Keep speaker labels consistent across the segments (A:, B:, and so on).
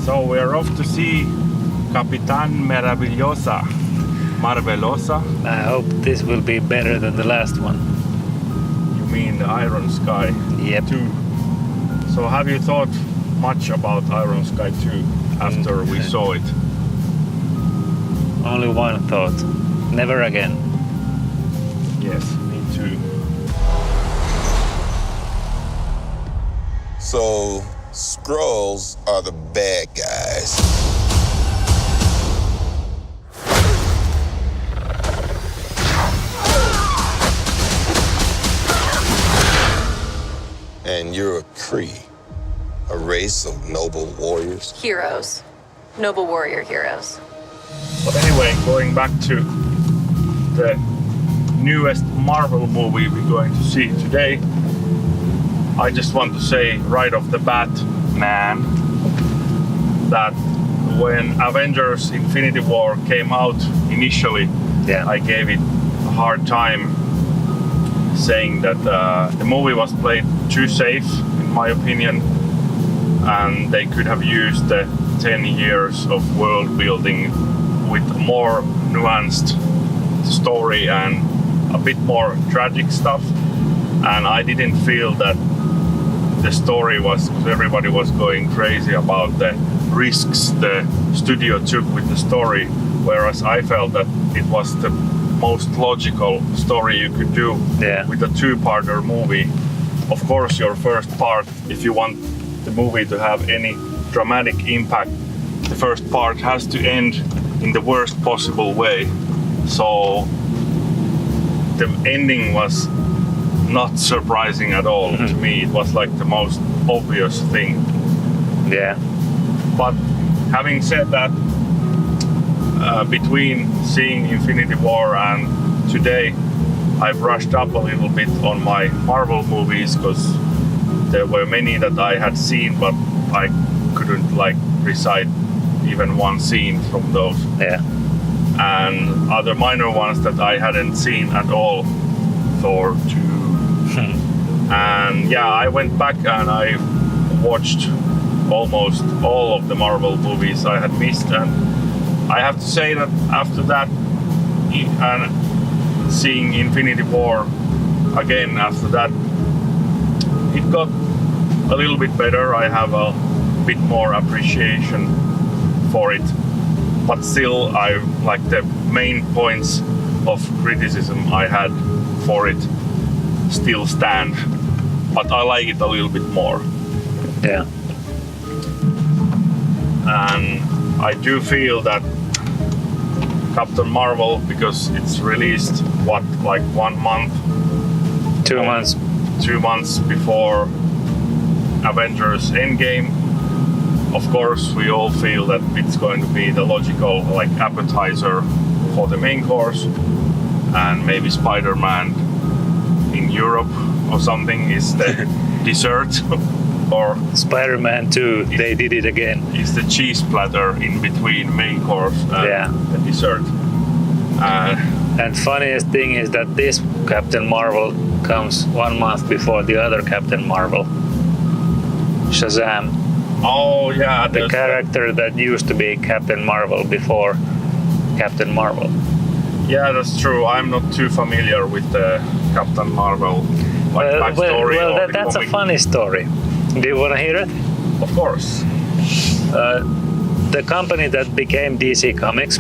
A: So we're off to see Capitan Maravillosa. Mar-Vell-icious.
B: I hope this will be better than the last one.
A: You mean the Iron Sky
B: Yep.
A: 2? So have you thought much about Iron Sky 2 after we saw it?
B: Only one thought. Never again.
A: Yes, me too.
C: So, Skrulls are the bad guys. And you're a Kree, a race of noble warriors.
D: Heroes. Noble warrior heroes.
A: But anyway, going back to the newest Marvel movie we're going to see today, I just want to say right off the bat, man, that when Avengers Infinity War came out initially, I gave it a hard time, saying that the movie was played too safe, in my opinion, and they could have used the 10 years of world building with a more nuanced story and a bit more tragic stuff. And I didn't feel that the story was, because everybody was going crazy about the risks the studio took with the story, whereas I felt that it was the most logical story you could do with a two-parter movie. Of course, your first part, if you want the movie to have any dramatic impact, the first part has to end in the worst possible way. So the ending was not surprising at all to me. It was like the most obvious thing.
B: Yeah.
A: But having said that, between seeing Infinity War and today, I brushed up a little bit on my Marvel movies, because there were many that I had seen, but I couldn't recite even one scene from those.
B: Yeah.
A: And other minor ones that I hadn't seen at all, Thor 2. And yeah, I went back and I watched almost all of the Marvel movies I had missed, and I have to say that after that, and seeing Infinity War again after that, it got a little bit better. I have a bit more appreciation for it, but still, the main points of criticism I had for it still stand, but I like it a little bit more.
B: Yeah.
A: And I do feel that Captain Marvel, because it's released 1 month,
B: 2 months,
A: 2 months before Avengers Endgame. Of course, we all feel that it's going to be the logical appetizer for the main course, and maybe Spider-Man in Europe or something is the dessert, or
B: Spider-Man 2, they did it again.
A: Is the cheese platter in between main course and the dessert.
B: And funniest thing is that this Captain Marvel comes 1 month before the other Captain Marvel, Shazam.
A: Oh yeah,
B: the character that used to be Captain Marvel before Captain Marvel.
A: Yeah, that's true. I'm not too familiar with the Captain Marvel backstory.
B: Well, that's a funny story. Do you want to hear it?
A: Of course.
B: The company that became DC Comics,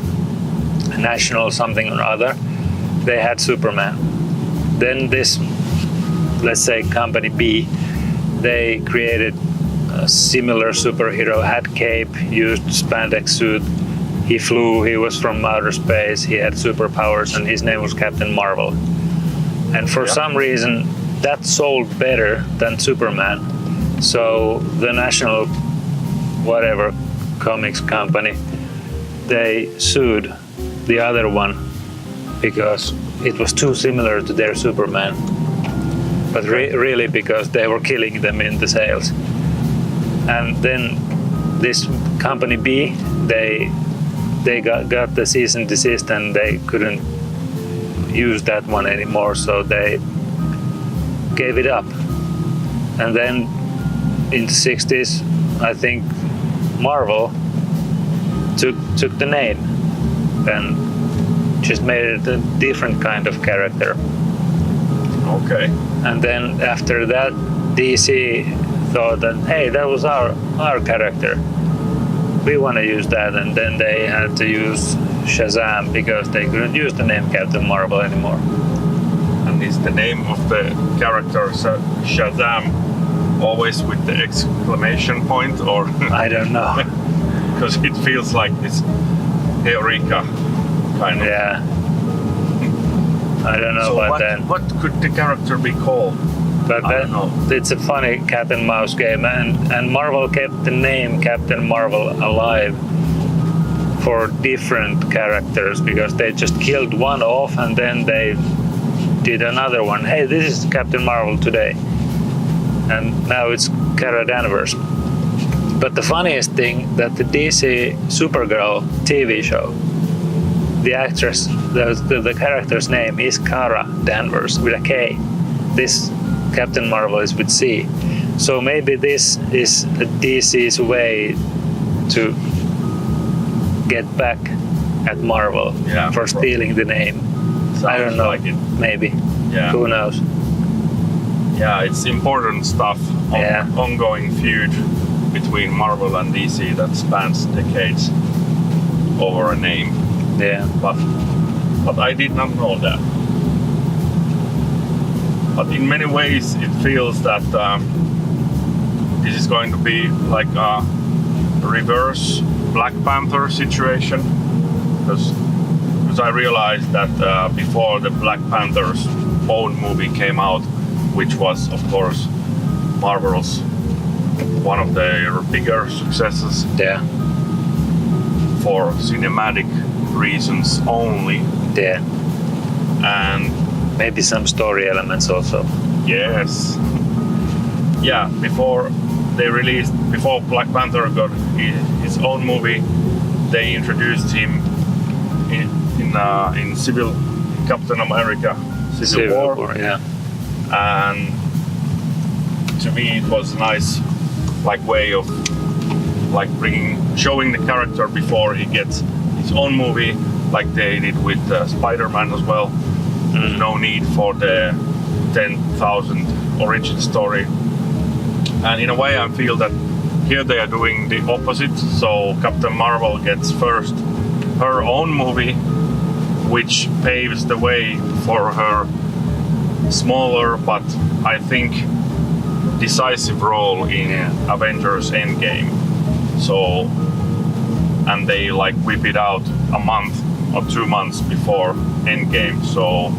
B: National something or other, they had Superman. Then this, let's say company B, they created a similar superhero, had cape, used spandex suit. He flew, he was from outer space, he had superpowers, and his name was Captain Marvel. And for some reason, that sold better than Superman. So the National whatever comics company, they sued the other one because it was too similar to their Superman. But really because they were killing them in the sales. And then this company B, they got the cease and desist, and they couldn't use that one anymore, so they gave it up. And then in the 60s, I think Marvel took the name and just made it a different kind of character.
A: Okay.
B: And then after that, DC thought that, hey, that was our character. We want to use that, and then they had to use Shazam because they couldn't use the name Captain Marvel anymore.
A: And is the name of the character Shazam always with the exclamation point, or
B: I don't know.
A: because it feels like this Eureka kind of.
B: Yeah. I don't know
A: So
B: about that.
A: what could the character be called?
B: But
A: I don't know.
B: it's a funny cat and mouse game, and Marvel kept the name Captain Marvel alive for different characters because they just killed one off and then they did another one. Hey, this is Captain Marvel today. And now it's Cara Danvers. But the funniest thing that the DC Supergirl TV show, the actress, the character's name is Cara Danvers with a K. This Captain Marvel is with C. So maybe this is DC's way to get back at Marvel for stealing the name. I don't know.
A: Like it.
B: Maybe.
A: Yeah.
B: Who knows?
A: Yeah, it's important stuff. Ongoing feud between Marvel and DC that spans decades over a name.
B: Yeah.
A: But I did not know that. But in many ways, it feels that this is going to be like a reverse Black Panther situation, because I realized that before the Black Panther's own movie came out, which was of course Marvel's one of their bigger successes.
B: Yeah.
A: For cinematic reasons only.
B: Yeah.
A: And
B: maybe some story elements also.
A: Yes. Yeah, before Black Panther got his own movie, they introduced him in Captain America Civil War.
B: Yeah.
A: And to me it was a nice way of showing the character before he gets his own movie, like they did with Spider-Man as well. There's no need for the 10,000 origin story. And in a way I feel that here they are doing the opposite. So Captain Marvel gets first her own movie, which paves the way for her smaller but I think decisive role in Avengers Endgame. So, and they whip it out a month or 2 months before Endgame. So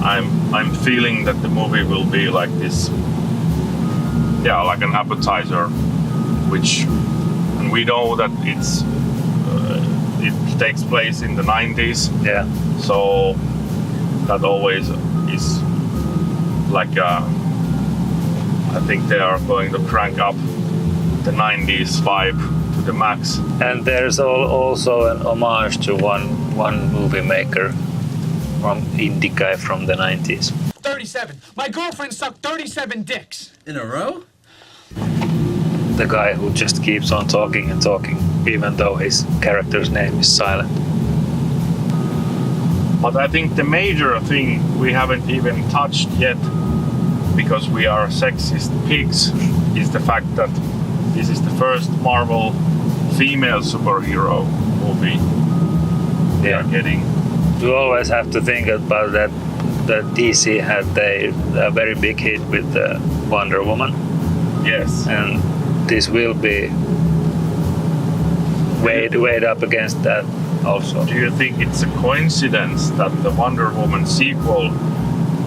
A: I'm feeling that the movie will be like this, like an appetizer, and we know that it takes place in the 90s. Yeah. So that always is I think they are going to crank up the 90s vibe to the max.
B: And there's also an homage to one movie maker from indie guy from the 90s.
E: 37. My girlfriend sucked 37 dicks.
F: In a row?
B: The guy who just keeps on talking and talking, even though his character's name is silent.
A: But I think the major thing we haven't even touched yet, because we are sexist pigs, is the fact that this is the first Marvel female superhero movie we are getting.
B: You always have to think about that DC had a very big hit with Wonder Woman.
A: Yes.
B: And this will be weighed up against that also.
A: Do you think it's a coincidence that the Wonder Woman sequel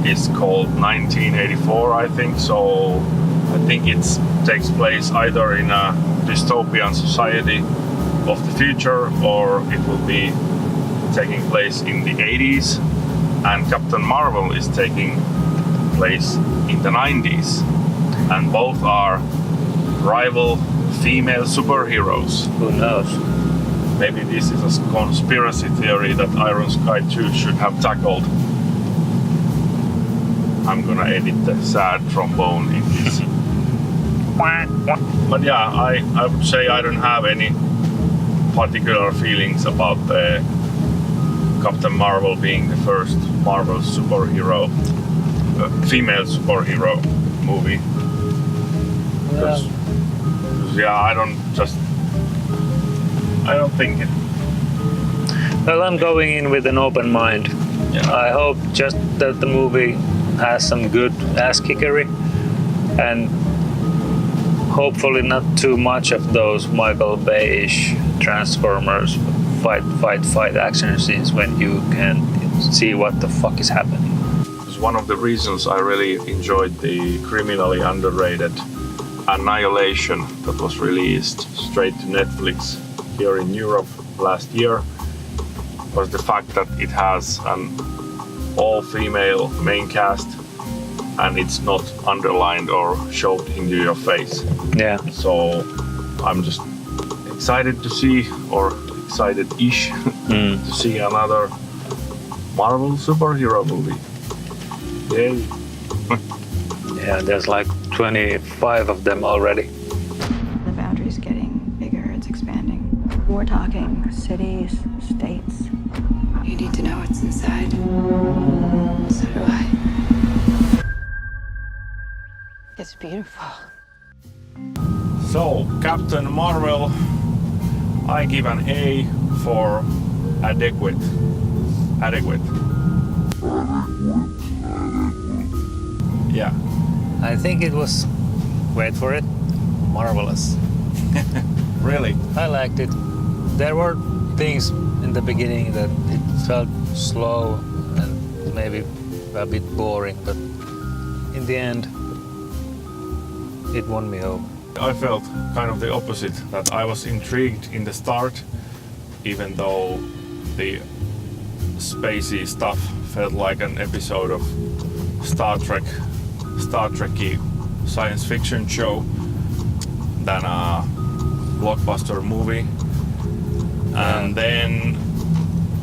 A: is called 1984, I think? So I think it takes place either in a dystopian society of the future, or it will be taking place in the 80s, and Captain Marvel is taking place in the 90s, and both are rival female superheroes.
B: Who knows?
A: Maybe this is a conspiracy theory that Iron Sky 2 should have tackled. I'm gonna edit the sad trombone in this. But yeah, I would say I don't have any particular feelings about the Captain Marvel being the first Marvel superhero, female superhero movie. Because yeah, I don't think it.
B: Well, I'm going in with an open mind.
A: Yeah.
B: I hope just that the movie has some good ass kickery and hopefully not too much of those Michael Bay-ish Transformers fight action scenes when you can see what the fuck is happening.
A: It's one of the reasons I really enjoyed the criminally underrated Annihilation that was released straight to Netflix here in Europe last year, was the fact that it has an all-female main cast and it's not underlined or showed into your face.
B: Yeah.
A: So I'm just excited to see, or excited-ish, to see another Marvel superhero movie. Yay.
B: Yeah, there's like 25 of them already.
F: The boundary's getting bigger, it's expanding. We're talking cities, states.
D: You need to know what's inside. So do I. It's beautiful.
A: So, Captain Mar-Vell, I give an A for adequate. Yeah.
B: I think it was, wait for it, marvelous.
A: Really?
B: I liked it. There were things in the beginning that it felt slow and maybe a bit boring, but in the end, it won me over.
A: I felt kind of the opposite, that I was intrigued in the start, even though the spacey stuff felt like an episode of Star Trek-y science fiction show than a blockbuster movie. And then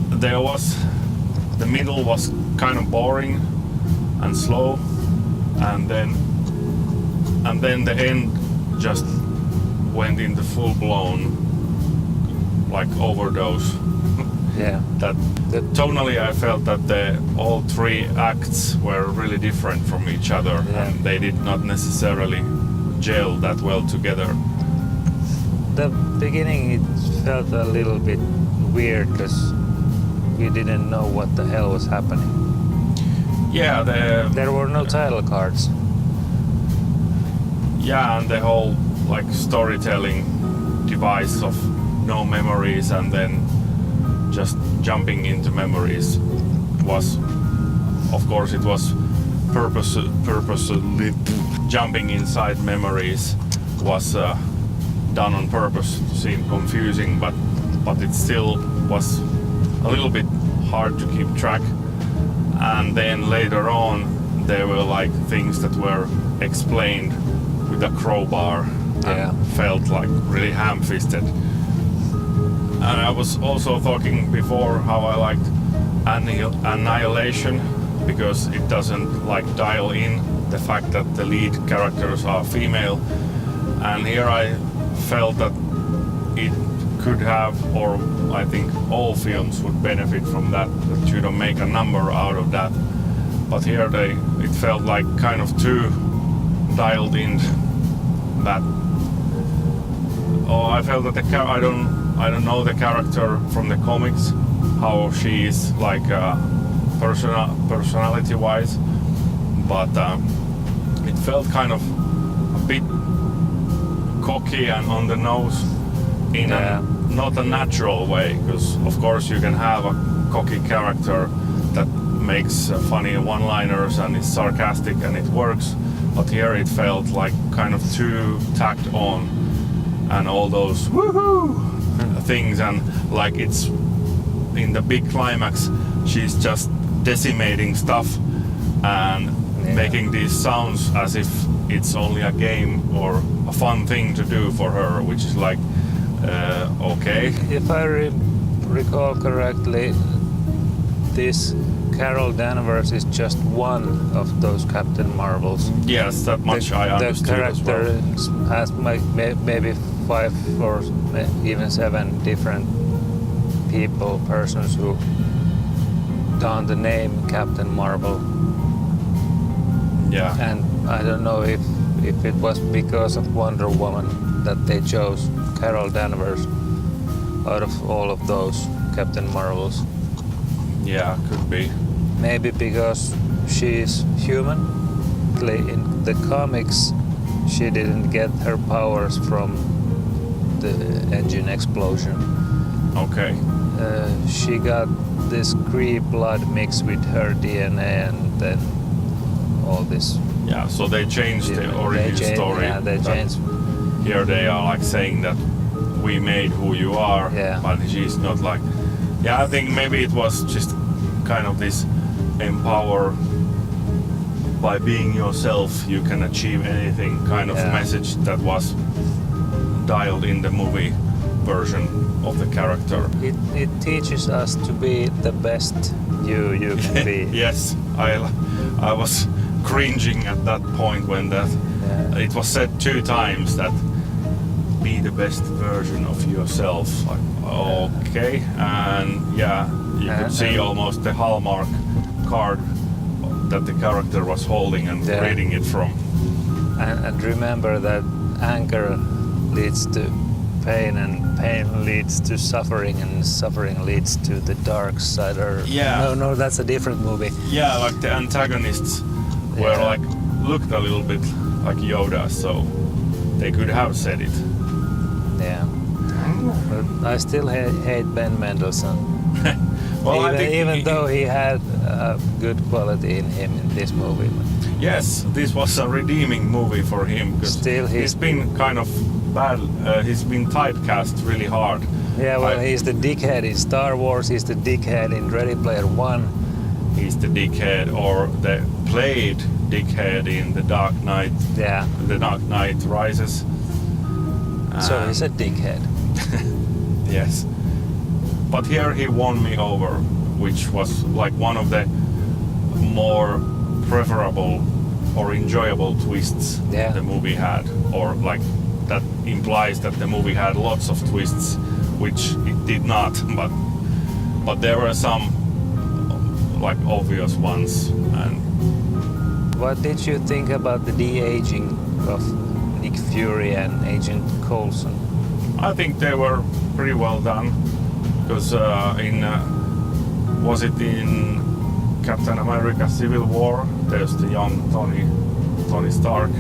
A: the middle was kind of boring and slow, and then the end just went into full-blown like overdose.
B: Yeah.
A: That tonally I felt that all three acts were really different from each other, and they did not necessarily gel that well together.
B: The beginning it felt a little bit weird because we didn't know what the hell was happening.
A: Yeah,
B: there were no title cards.
A: Yeah, and the whole like storytelling device of no memories and then just jumping into memories was, of course, it was purposely jumping inside memories was done on purpose to seem confusing, but it still was a little bit hard to keep track. And then later on, there were like things that were explained with a crowbar and felt like really ham-fisted. And I was also talking before how I liked Annihilation because it doesn't like dial in the fact that the lead characters are female. And here I felt that it could have, or I think all films would benefit from that you don't make a number out of that. But here it felt like kind of too dialed in that. Oh, I felt that I don't know the character from the comics, how she is like personality-wise, but it felt kind of a bit cocky and on the nose in not a natural way, because of course you can have a cocky character that makes funny one-liners and is sarcastic and it works, but here it felt like kind of too tacked on, and all those woohoo things, and like it's in the big climax she's just decimating stuff and making these sounds as if it's only a game or a fun thing to do for her, which is like okay.
B: If I recall correctly, this Carol Danvers is just one of those Captain Marvels.
A: Yes, that much I
B: The
A: understood as
B: character
A: well.
B: has maybe 5 or even 7 different persons who don the name Captain Marvel.
A: Yeah.
B: And I don't know if it was because of Wonder Woman that they chose Carol Danvers out of all of those Captain Marvels.
A: Yeah, could be.
B: Maybe because she's human. In the comics, she didn't get her powers from the engine explosion.
A: Okay.
B: She got this Cree blood mixed with her DNA, and then all this.
A: Yeah, so they changed the origin story.
B: Yeah, they
A: That
B: changed.
A: Here they are like saying that we made who you are,
B: Yeah.
A: but she's not like. Yeah, I think maybe it was just kind of this empower by being yourself you can achieve anything kind of
B: Yeah.
A: message that was dialed in the movie version of the character.
B: It teaches us to be the best you can be.
A: Yes, I was cringing at that point when that
B: Yeah.
A: it was said 2 times that be the best version of yourself. Like, okay, and yeah, you could see almost the Hallmark card that the character was holding and
B: Yeah.
A: reading it from.
B: And remember that anger leads to pain, and pain leads to suffering, and suffering leads to the dark side. Or
A: Yeah.
B: no, that's a different movie.
A: Yeah, like the antagonists were
B: Yeah.
A: like looked a little bit like Yoda, so they could have said it.
B: Yeah. But I still hate Ben Mendelsohn.
A: Well, I think
B: even though he had good quality in him in this movie.
A: yes, this was a redeeming movie for him because
B: Still
A: he's been kind of bad. He's been typecast really hard.
B: Yeah, well,
A: I-
B: he's the dickhead in Star Wars, he's the dickhead in Ready Player One.
A: He's the dickhead or the played dickhead in The Dark Knight.
B: Yeah,
A: The Dark Knight Rises.
B: so he's a dickhead.
A: Yes. But here he won me over, which was like one of the more preferable or enjoyable twists
B: Yeah.
A: the movie had, or like that implies that the movie had lots of twists, which it did not. But there were some like obvious ones, and
B: What did you think about the de-aging of Nick Fury and Agent Coulson?
A: I think they were pretty well done. Because was it in Captain America Civil War? There's the young Tony Stark.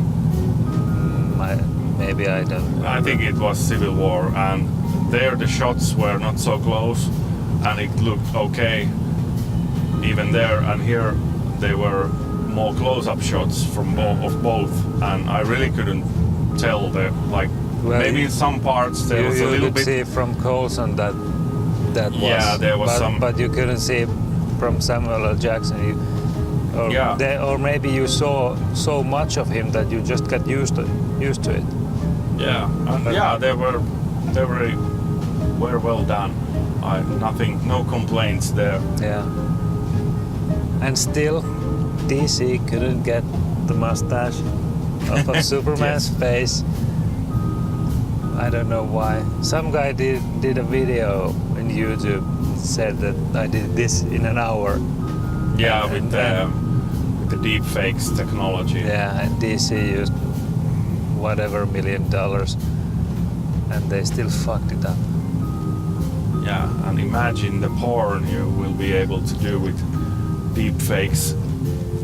B: Maybe I don't know.
A: I think it was Civil War, and there the shots were not so close, and it looked okay even there. And here they were more close-up shots from both, and I really couldn't tell the like.
B: Well,
A: maybe in some parts there was a
B: you
A: little
B: could
A: bit.
B: see from Coulson that was.
A: Yeah, there was
B: but,
A: some-
B: But you couldn't see from Samuel L. Jackson. Or maybe you saw so much of him that you just got used to it.
A: Yeah, and yeah, they were well done. No complaints there.
B: Yeah. And still, DC couldn't get the mustache off of Superman's face. I don't know why. Some guy did a video in YouTube, said that I did this in an hour.
A: Yeah,
B: And-
A: with the deep fakes technology.
B: Yeah, and DC used whatever $1 million, and they still fucked it up.
A: Yeah, and imagine the porn you will be able to do with deep fakes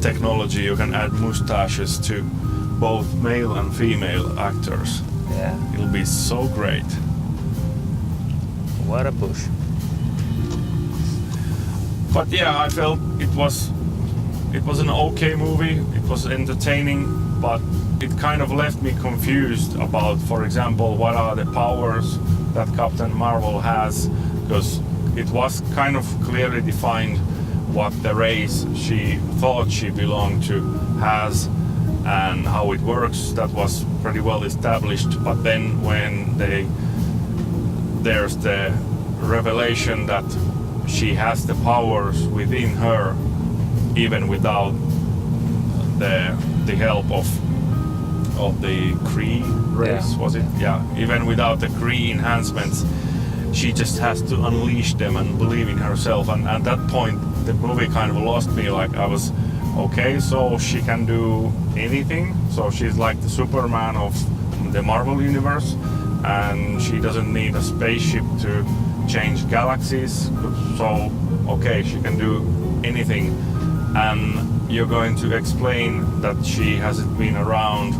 A: technology. You can add mustaches to both male and female actors.
B: Yeah,
A: It'll be so great.
B: what a push.
A: But yeah, I felt it was an okay movie. It was entertaining, but it kind of left me confused about, for example, what are the powers that Captain Marvel has, because it was kind of clearly defined what the race she thought she belonged to has and how it works. That was pretty well established. But then when there's the revelation that she has the powers within her even without the help of the Kree race, was it? Yeah, even without the Kree enhancements, she just has to unleash them and believe in herself. And at that point, the movie kind of lost me. Like I was, okay, so she can do anything. So she's like the Superman of the Marvel universe, and she doesn't need a spaceship to change galaxies. So okay, she can do anything. And you're going to explain that she hasn't been around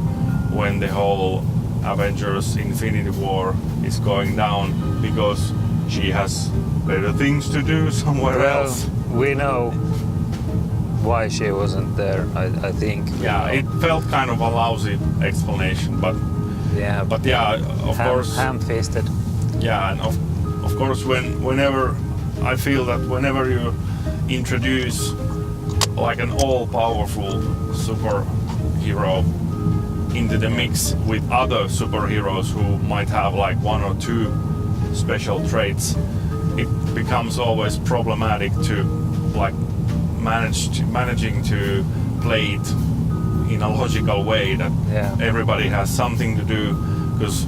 A: when the whole Avengers Infinity War is going down because she has better things to do somewhere else.
B: We know why she wasn't there, I think.
A: Yeah, it felt kind of a lousy explanation, but
B: yeah,
A: of course,
B: ham-fisted.
A: Yeah, and of course, whenever I feel that whenever you introduce like an all-powerful superhero into the mix with other superheroes who might have like one or two special traits, it becomes always problematic to like managing to play it in a logical way that everybody has something to do. Because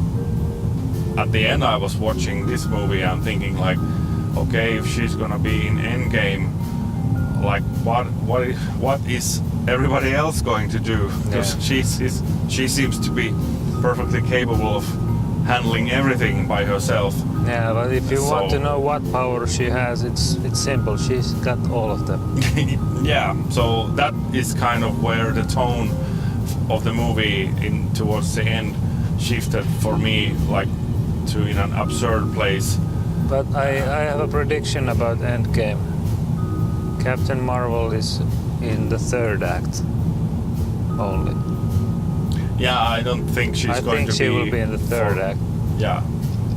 A: at the end I was watching this movie and thinking like, okay, if she's gonna be in Endgame, like what is everybody else going to do? Because she seems to be perfectly capable of handling everything by herself.
B: Yeah, but if you want to know what power she has, it's simple. She's got all of them.
A: Yeah, so that is kind of where the tone of the movie towards the end shifted for me, like to in an absurd place.
B: But I have a prediction about Endgame. Captain Marvel is in the third act only.
A: Yeah, I don't think she's going to be...
B: I think she will be in the third act.
A: Yeah.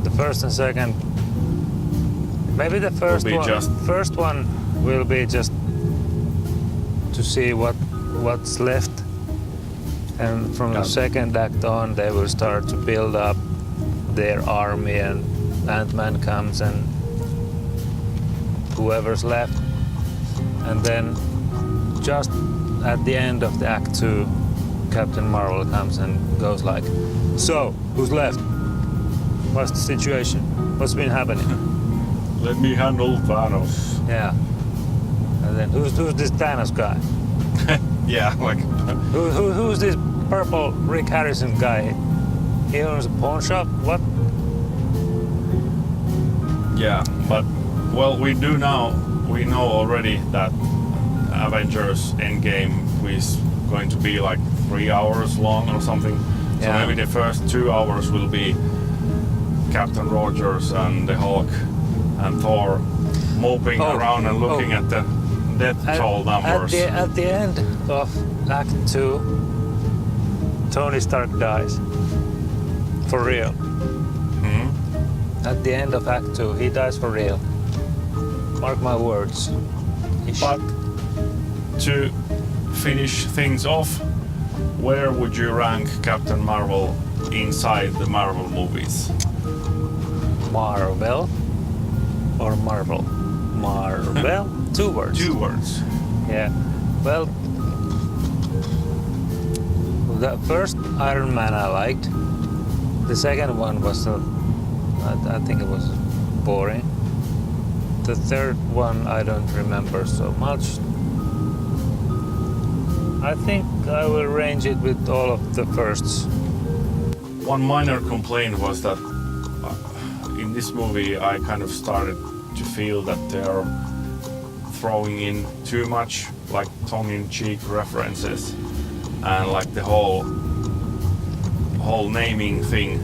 B: The first and second... Maybe the first one will be just to see what's left. And from the second act on, they will start to build up their army, and Ant-Man comes and whoever's left. And then just at the end of the Act 2, Captain Marvel comes and goes like, so, who's left? What's the situation? What's been happening?
A: Let me handle Thanos.
B: Yeah. And then who's this Thanos guy?
A: Yeah, like...
B: Who's this purple Rick Harrison guy? He owns a pawn shop? What?
A: Yeah, but, well, we know already that Avengers Endgame is going to be like 3 hours long or something. So maybe the first 2 hours will be Captain Rogers and the Hulk and Thor moping around and looking at the death toll numbers.
B: At the end of Act 2, Tony Stark dies. For real. At the end of Act 2, he dies for real. Mark my words.
A: But to finish things off, where would you rank Captain Marvel inside the Marvel movies?
B: Mar-Vell or Marvel? Mar-Vell? 2 words.
A: 2 words.
B: Yeah. Well, the first Iron Man I liked. The second one was, I think it was boring. The third one I don't remember so much. I think I will range it with all of the firsts.
A: One minor complaint was that in this movie I kind of started to feel that they are throwing in too much like tongue-in-cheek references and like the whole naming thing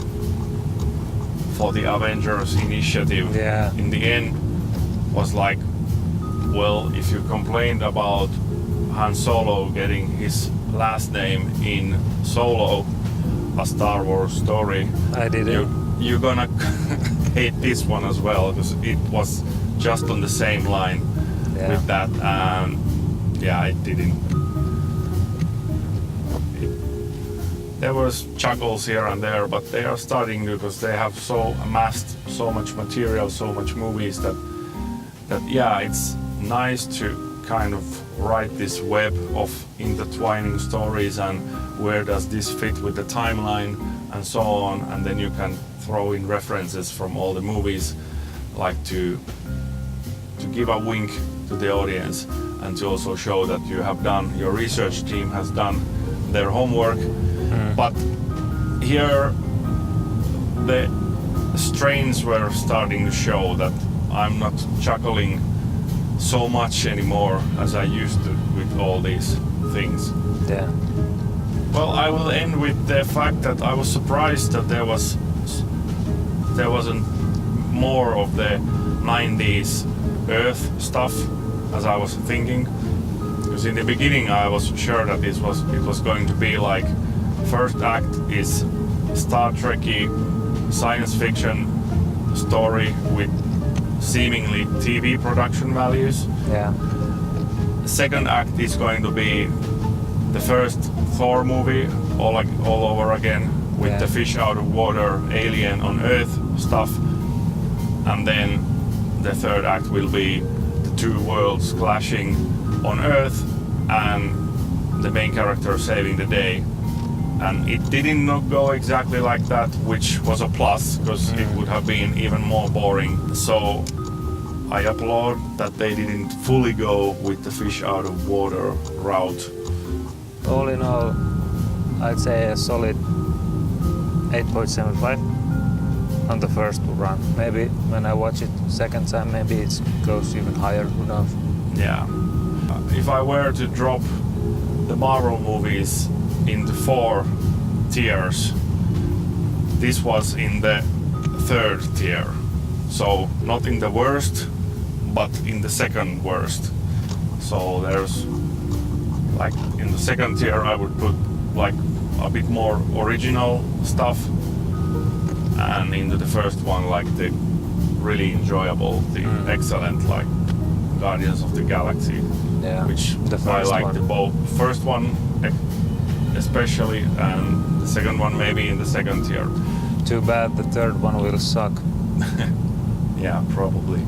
A: for the Avengers initiative.
B: Yeah.
A: In the end was like, well, if you complained about Han Solo getting his last name in Solo, a Star Wars story,
B: I didn't.
A: You're gonna hate this one as well, because it was just on the same line with that, and it didn't. There was chuckles here and there, but they are starting because they have amassed so much material, so much movies that it's nice to kind of write this web of intertwining stories and where does this fit with the timeline and so on, and then you can throw in references from all the movies, like to give a wink to the audience and to also show that you have done, your research team has done their homework. But here the strains were starting to show that I'm not chuckling so much anymore as I used to with all these things.
B: Yeah.
A: Well, I will end with the fact that I was surprised that there wasn't more of the 90s Earth stuff as I was thinking. Because in the beginning I was sure that it was going to be like, first act is Star Trek-y science fiction story with seemingly TV production values.
B: Yeah.
A: Second act is going to be the first Thor movie all over again with the fish out of water, alien on Earth stuff. And then the third act will be the two worlds clashing on Earth and the main character saving the day. And it didn't not go exactly like that, which was a plus, because it would have been even more boring. So I applaud that they didn't fully go with the fish out of water route.
B: All in all, I'd say a solid 8.75 on the first run. Maybe when I watch it second time, maybe it goes even higher, who knows.
A: Yeah. If I were to drop the Marvel movies into 4 tiers, this was in the 3rd tier. So not in the worst, but in the 2nd worst. So there's like in the 2nd tier I would put like a bit more original stuff, and into the first one like the really enjoyable, the excellent, like Guardians of the Galaxy.
B: Yeah,
A: which
B: the first
A: I like
B: one.
A: the both first one especially, and the second one maybe in the 2nd tier.
B: Too bad the third one will suck.
A: Yeah, probably.